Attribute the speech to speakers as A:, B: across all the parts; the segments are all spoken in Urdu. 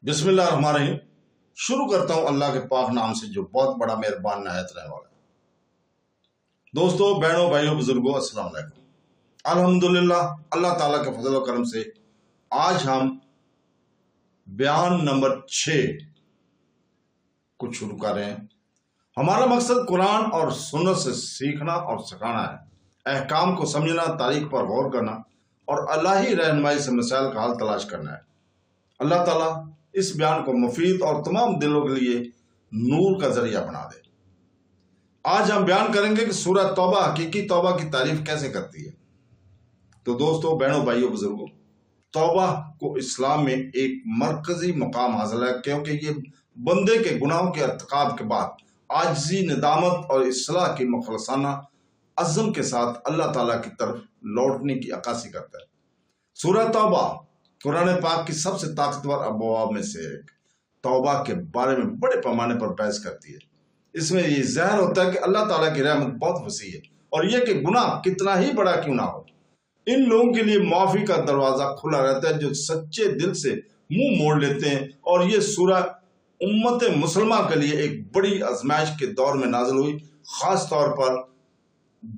A: بسم اللہ الرحمن الرحیم۔ شروع کرتا ہوں اللہ کے پاک نام سے جو بہت بڑا مہربان نہایت رحم والا ہے۔ دوستو، بہنوں، بھائیوں، بزرگوں، السلام علیکم۔ الحمدللہ اللہ تعالیٰ کے فضل و کرم سے آج ہم بیان نمبر 6 کو شروع کر رہے ہیں۔ ہمارا مقصد قرآن اور سنت سے سیکھنا اور سکھانا ہے، احکام کو سمجھنا، تاریخ پر غور کرنا اور الہی رہنمائی سے مسائل کا حل تلاش کرنا ہے۔ اللہ تعالیٰ اس بیان کو مفید اور تمام دلوں کے لیے نور کا ذریعہ بنا دے۔ آج ہم بیان کریں گے کہ سورہ توبہ حقیقی توبہ کی تعریف کیسے کرتی ہے۔ تو دوستو، بہنوں، بھائیوں، بزرگوں، توبہ کو اسلام میں ایک مرکزی مقام حاصل ہے، کیونکہ یہ بندے کے گناہوں کے ارتکاب کے بعد عاجزی، ندامت اور اصلاح کی مخلصانہ عزم کے ساتھ اللہ تعالیٰ کی طرف لوٹنے کی عکاسی کرتا ہے۔ سورہ توبہ قرآن پاک کی سب سے طاقتور ابواب میں سے ایک توبہ کے بارے میں بڑے پیمانے پر بحث کرتی ہے۔ اس میں یہ ظاہر ہوتا ہے کہ اللہ تعالیٰ کی رحمت بہت وسیع ہے، اور یہ کہ گناہ کتنا ہی بڑا کیوں نہ ہو، ان لوگوں کے لیے معافی کا دروازہ کھلا رہتا ہے جو سچے دل سے منہ موڑ لیتے ہیں۔ اور یہ سورہ امت مسلمہ کے لیے ایک بڑی آزمائش کے دور میں نازل ہوئی، خاص طور پر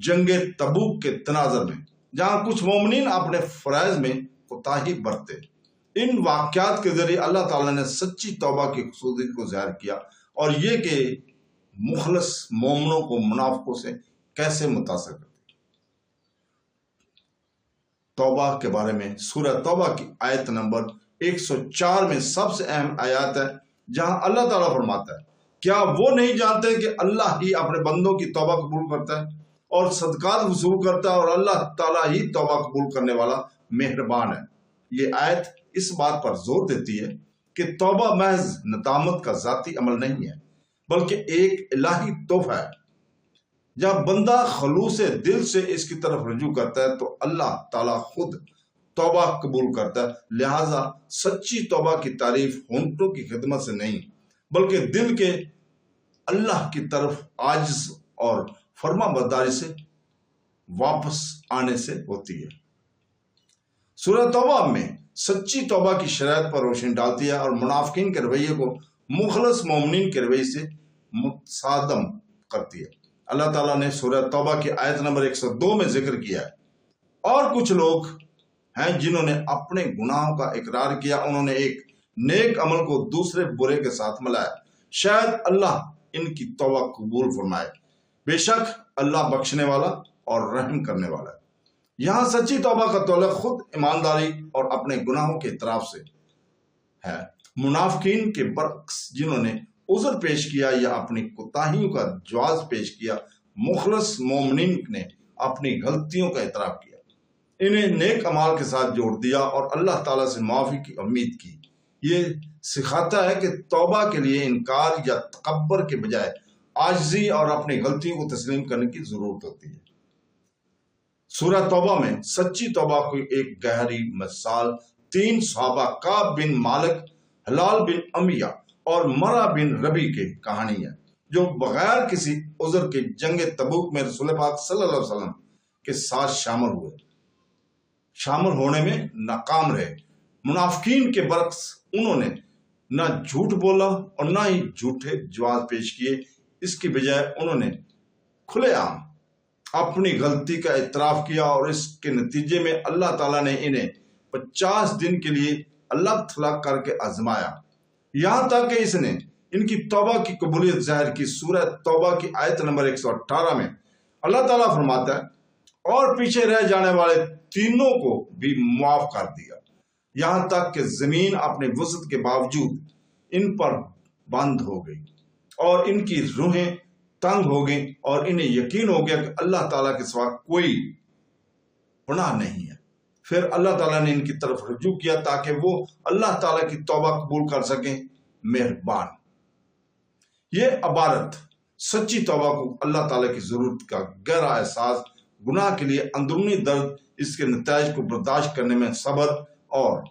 A: جنگ تبوک کے تناظر میں، جہاں کچھ مومنین اپنے فرائض میں کوتاہی برتے۔ ان واقعات کے ذریعے اللہ تعالیٰ نے سچی توبہ کی خصوصیت کو ظاہر کیا، اور یہ کہ مخلص مومنوں کو منافقوں سے کیسے متاثر کرتی۔ توبہ کے بارے میں سورہ توبہ کی آیت نمبر 104 میں سب سے اہم آیات ہے، جہاں اللہ تعالیٰ فرماتا ہے، کیا وہ نہیں جانتے کہ اللہ ہی اپنے بندوں کی توبہ قبول کرتا ہے اور صدقات وصول کرتا ہے، اور اللہ تعالیٰ ہی توبہ قبول کرنے والا مہربان ہے۔ یہ آیت اس بات پر زور دیتی ہے کہ توبہ محض ندامت کا ذاتی عمل نہیں ہے، بلکہ ایک الہی تحفہ ہے۔ جب بندہ خلوص دل سے اس کی طرف رجوع کرتا ہے تو اللہ تعالیٰ خود توبہ قبول کرتا ہے۔ لہٰذا سچی توبہ کی تعریف ہونٹوں کی خدمت سے نہیں، بلکہ دل کے اللہ کی طرف عاجز اور فرما برداری سے واپس آنے سے ہوتی ہے۔ سورہ توبہ میں سچی توبہ کی شرائط پر روشنی ڈالتی ہے اور منافقین کے رویے کو مخلص مومنین کے رویے سے متصادم کرتی ہے۔ اللہ تعالیٰ نے سورہ توبہ کی آیت نمبر 102 میں ذکر کیا ہے، اور کچھ لوگ ہیں جنہوں نے اپنے گناہوں کا اقرار کیا، انہوں نے ایک نیک عمل کو دوسرے برے کے ساتھ ملایا، شاید اللہ ان کی توبہ قبول فرمائے۔ بے شک اللہ بخشنے والا اور رحم کرنے والا ہے۔ یہاں سچی توبہ کا تعلق خود ایمانداری اور اپنے گناہوں کے اعتراف سے ہے۔ منافقین کے برعکس، جنہوں نے عذر پیش کیا یا اپنی کوتاہیوں کا جواز پیش کیا، مخلص مومنین نے اپنی غلطیوں کا اعتراف کیا، انہیں نیک اعمال کے ساتھ جوڑ دیا اور اللہ تعالیٰ سے معافی کی امید کی۔ یہ سکھاتا ہے کہ توبہ کے لیے انکار یا تکبر کے بجائے عاجزی اور اپنی غلطیوں کو تسلیم کرنے کی ضرورت ہوتی ہے۔ سورہ توبہ میں سچی توبہ کی ایک گہری مثال 3 صحابہ کعب بن مالک، ہلال بن امیہ اور مرہ بن ربی کی کہانی ہے، جو بغیر کسی عذر کے جنگ تبوک میں رسول پاک صلی اللہ علیہ وسلم کے ساتھ شامل ہونے میں ناکام رہے۔ منافقین کے برعکس انہوں نے نہ جھوٹ بولا اور نہ ہی جھوٹے جواز پیش کیے، اس کی بجائے انہوں نے کھلے عام اپنی غلطی کا اعتراف کیا، اور اس کے نتیجے میں اللہ تعالیٰ نے انہیں 50 دن کے لیے الگ تھلگ کر کے آزمایا، یہاں تک کہ اس نے ان کی توبہ کی قبولیت ظاہر کی۔ سورہ توبہ کی آیت نمبر 118 میں اللہ تعالیٰ فرماتا ہے، اور پیچھے رہ جانے والے تینوں کو بھی معاف کر دیا، یہاں تک کہ زمین اپنے وسعت کے باوجود ان پر بند ہو گئی اور ان کی روحیں تنگ ہو گئیں، اور انہیں یقین ہو گیا کہ اللہ تعالیٰ کے سوا کوئی پناہ نہیں ہے۔ پھر اللہ تعالیٰ نے ان کی طرف رجوع کیا تاکہ وہ اللہ تعالیٰ کی توبہ قبول کر سکیں، مہربان۔ یہ عبارت سچی توبہ کو اللہ تعالیٰ کی ضرورت کا گہرا احساس، گناہ کے لیے اندرونی درد، اس کے نتائج کو برداشت کرنے میں صبر اور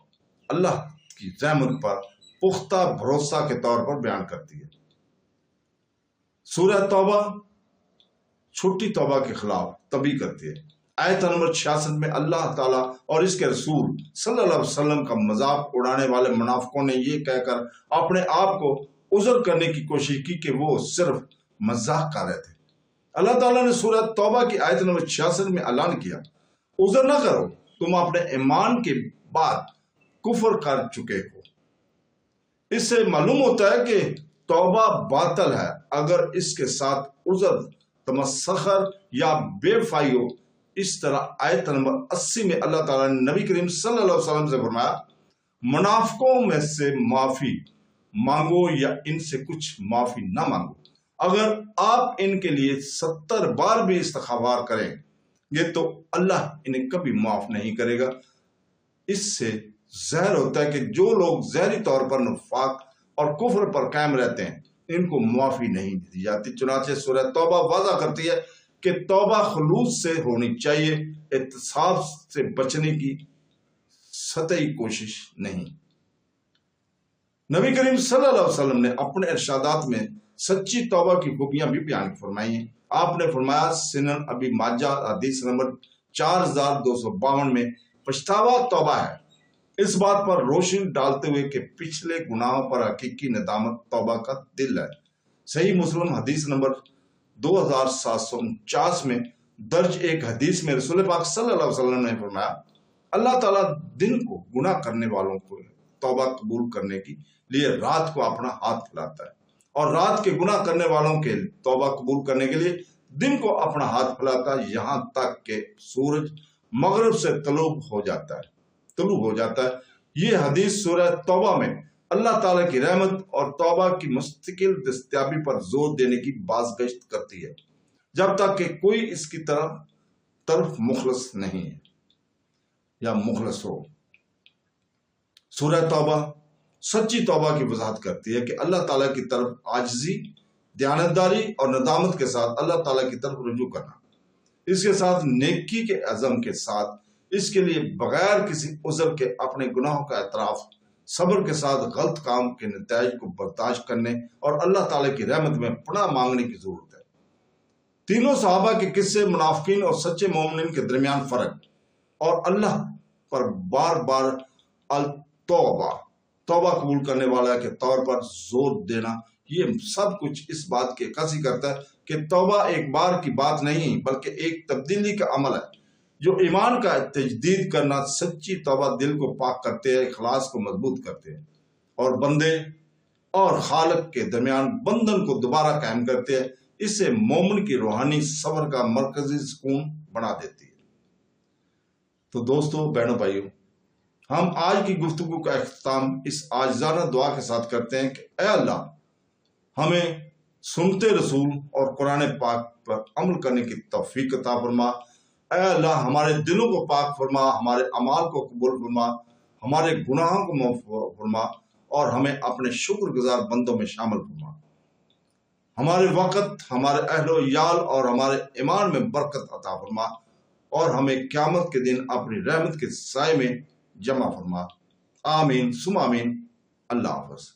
A: اللہ کی رحمت پر پختہ بھروسہ کے طور پر بیان کرتی ہے۔ سورہ توبہ چھوٹی توبہ کے خلاف تنبیہ کرتی ہے۔ آیت نمبر 66 میں اللہ تعالیٰ اور اس کے رسول صلی اللہ علیہ وسلم کا مذاق اڑانے والے منافقوں نے یہ کہہ کر اپنے آپ کو عذر کرنے کی کوشش کی کہ وہ صرف مذاق کر رہے تھے۔ اللہ تعالیٰ نے سورہ توبہ کی آیت نمبر 66 میں اعلان کیا، عذر نہ کرو، تم اپنے ایمان کے بعد کفر کر چکے ہو۔ اس سے معلوم ہوتا ہے کہ توبہ باطل ہے اگر اس کے ساتھ عذر، تمسخر یا بے فائی ہو۔ اس طرح آیت نمبر 80 میں اللہ تعالیٰ نے نبی کریم صلی اللہ علیہ وسلم سے فرمایا، منافقوں میں سے معافی مانگو یا ان سے کچھ معافی نہ مانگو، اگر آپ ان کے لیے 70 بار بھی استغفار کریں گے تو اللہ انہیں کبھی معاف نہیں کرے گا۔ اس سے ظاہر ہوتا ہے کہ جو لوگ ظاہری طور پر نفاق اور کفر پر قائم رہتے ہیں ان کو معافی نہیں دی جاتی۔ چنانچہ سورہ توبہ واضح کرتی ہے کہ توبہ خلوص سے ہونی چاہیے، احتساب سے بچنے کی سطحی کوشش نہیں۔ نبی کریم صلی اللہ علیہ وسلم نے اپنے ارشادات میں سچی توبہ کی خوبیاں بھی بیان فرمائی ہیں۔ آپ نے فرمایا، سنن ابی ماجہ حدیث نمبر 4252 میں، پچھتاوا توبہ ہے، اس بات پر روشنی ڈالتے ہوئے کہ پچھلے گناہوں پر حقیقی ندامت توبہ کا دل ہے۔ صحیح مسلم حدیث نمبر 2749 میں درج ایک حدیث میں رسول پاک صلی اللہ علیہ وسلم نے فرمایا، اللہ تعالیٰ دن کو گناہ کرنے والوں کو توبہ قبول کرنے کے لیے رات کو اپنا ہاتھ پھیلاتا ہے، اور رات کے گناہ کرنے والوں کے توبہ قبول کرنے کے لیے دن کو اپنا ہاتھ پھیلاتا ہے، یہاں تک کہ سورج مغرب سے طلوع ہو جاتا ہے۔ یہ حدیث سورہ توبہ میں اللہ تعالیٰ کی رحمت اور توبہ کی مستقل دستیابی پر زور دینے کی بازگشت کرتی ہے، جب تک کہ کوئی اس کی طرف مخلص نہیں ہے یا مخلص ہو۔ سورہ توبہ سچی توبہ کی وضاحت کرتی ہے کہ اللہ تعالیٰ کی طرف عاجزی، دیانتداری اور ندامت کے ساتھ اللہ تعالیٰ کی طرف رجوع کرنا، اس کے ساتھ نیکی کے عزم کے ساتھ، اس کے لیے بغیر کسی عذر کے اپنے گناہوں کا اعتراف، صبر کے ساتھ غلط کام کے نتائج کو برداشت کرنے اور اللہ تعالیٰ کی رحمت میں پناہ مانگنے کی ضرورت ہے۔ تینوں صحابہ کے قصے منافقین اور سچے مومنین کے درمیان فرق اور اللہ پر بار بار توبہ قبول کرنے والا کے طور پر زور دینا، یہ سب کچھ اس بات کی عکاسی کرتا ہے کہ توبہ ایک بار کی بات نہیں بلکہ ایک تبدیلی کا عمل ہے جو ایمان کا تجدید کرنا۔ سچی توبہ دل کو پاک کرتے ہیں، اخلاص کو مضبوط کرتے ہیں اور بندے اور خالق کے درمیان بندھن کو دوبارہ قائم کرتے ہیں۔ اس سے مومن کی روحانی صبر کا مرکزی سکون بنا دیتی ہے۔ تو دوستو، بہنوں بھائیوں، ہم آج کی گفتگو کا اختتام اس عاجزانہ دعا کے ساتھ کرتے ہیں کہ اے اللہ، ہمیں سنتے رسول اور قرآن پاک پر عمل کرنے کی توفیق عطا فرما۔ اے اللہ، ہمارے دلوں کو پاک فرما، ہمارے اعمال کو قبول فرما، ہمارے گناہوں کو معاف فرما اور ہمیں اپنے شکر گزار بندوں میں شامل فرما۔ ہمارے وقت، ہمارے اہل و عیال اور ہمارے ایمان میں برکت عطا فرما اور ہمیں قیامت کے دن اپنی رحمت کے سائے میں جمع فرما۔ آمین ثم آمین۔ اللہ حافظ۔